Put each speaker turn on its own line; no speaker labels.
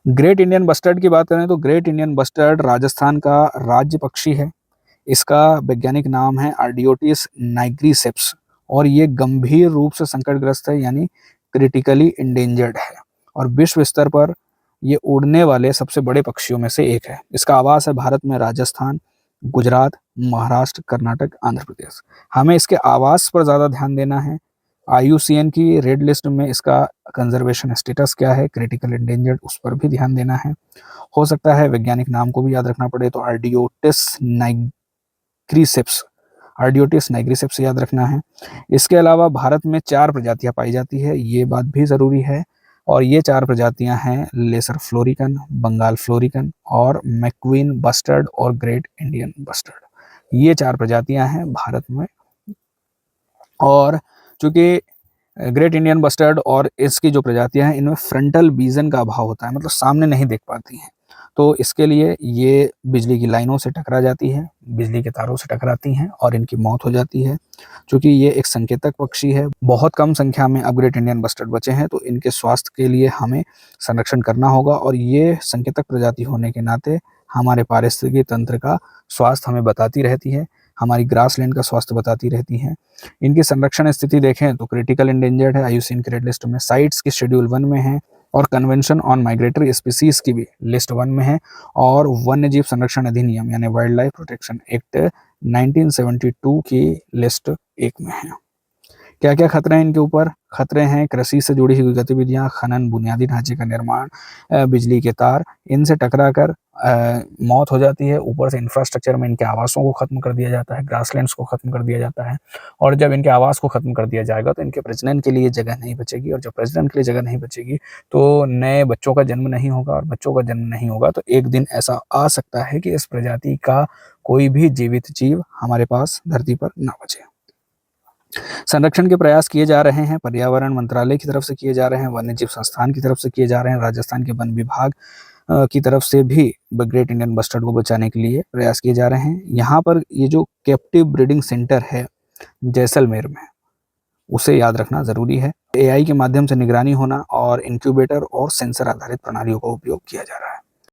Great Indian bustard की बात करें तो ग्रेट इंडियन बस्टर्ड राजस्थान का राज्य पक्षी है। इसका वैज्ञानिक नाम है आर्डियोटिस नाइग्रीसेप्स और ये गंभीर रूप से संकटग्रस्त है, यानी क्रिटिकली इंडेंजर्ड है और विश्व स्तर पर ये उड़ने वाले सबसे बड़े पक्षियों में से एक है। इसका आवास है भारत में राजस्थान, गुजरात, महाराष्ट्र, कर्नाटक, आंध्र प्रदेश। हमें इसके आवास पर ज़्यादा ध्यान देना है। IUCN की रेड लिस्ट में इसका कंजर्वेशन स्टेटस क्या है, क्रिटिकल इंडेंजर्ड, उस पर भी ध्यान देना है। हो सकता है वैज्ञानिक नाम को भी याद रखना पड़े, तो नाइग्रीसेप्स आर्डियोटिस नाइग्रीसेप्स याद रखना है। इसके अलावा भारत में 4 प्रजातियां पाई जाती है, ये बात भी ज़रूरी है। और ये 4 प्रजातियां हैं लेसर फ्लोरिकन, बंगाल फ्लोरिकन और मैक्वीन बस्टर्ड और ग्रेट इंडियन बस्टर्ड। ये 4 प्रजातियां हैं भारत में। और चूंकि ग्रेट इंडियन बस्टर्ड और इसकी जो प्रजातियां हैं इनमें फ्रंटल विजन का अभाव होता है, मतलब सामने नहीं देख पाती हैं, तो इसके लिए ये बिजली की लाइनों से टकरा जाती है, बिजली के तारों से टकराती हैं और इनकी मौत हो जाती है। चूंकि ये एक संकेतक पक्षी है, बहुत कम संख्या में अब ग्रेट इंडियन बस्टर्ड बचे हैं, तो इनके स्वास्थ्य के लिए हमें संरक्षण करना होगा। और ये संकेतक प्रजाति होने के नाते हमारे पारिस्थितिकी तंत्र का स्वास्थ्य हमें बताती रहती है, हमारी ग्रासलैंड का स्वास्थ्य बताती रहती है। इनकी संरक्षण स्थिति देखें तो क्रिटिकल इंडेंजर्ड है, IUCN की रेड लिस्ट में, साइट्स की शेड्यूल 1 में है और कन्वेंशन ऑन माइग्रेटरी स्पीसीज की भी लिस्ट 1 में है और वन्य जीव संरक्षण अधिनियम यानी वाइल्ड लाइफ प्रोटेक्शन एक्ट 1972 की लिस्ट 1 में है। क्या क्या खतरे हैं इनके ऊपर? खतरे हैं कृषि से जुड़ी हुई गतिविधियां, खनन, बुनियादी ढांचे का निर्माण, बिजली के तार, इनसे टकरा कर मौत हो जाती है। ऊपर से इंफ्रास्ट्रक्चर में इनके आवासों को खत्म कर दिया जाता है, ग्रासलैंड्स को खत्म कर दिया जाता है। और जब इनके आवास को खत्म कर दिया जाएगा तो इनके प्रजनन के लिए जगह नहीं बचेगी, और जब प्रजनन के लिए जगह नहीं बचेगी तो नए बच्चों का जन्म नहीं होगा, और बच्चों का जन्म नहीं होगा तो एक दिन ऐसा आ सकता है कि इस प्रजाति का कोई भी जीवित जीव हमारे पास धरती पर ना बचे। संरक्षण के प्रयास किए जा रहे हैं, पर्यावरण मंत्रालय की तरफ से किए जा रहे हैं, वन्य जीव संस्थान की तरफ से किए जा रहे हैं, राजस्थान के वन विभाग की तरफ से भी ग्रेट इंडियन बस्टर्ड को बचाने के लिए प्रयास किए जा रहे हैं। यहाँ पर ये जो कैप्टिव ब्रीडिंग सेंटर है जैसलमेर में, उसे याद रखना जरूरी है। AI के माध्यम से निगरानी होना और इंक्यूबेटर और सेंसर आधारित प्रणालियों का उपयोग किया जा रहा है।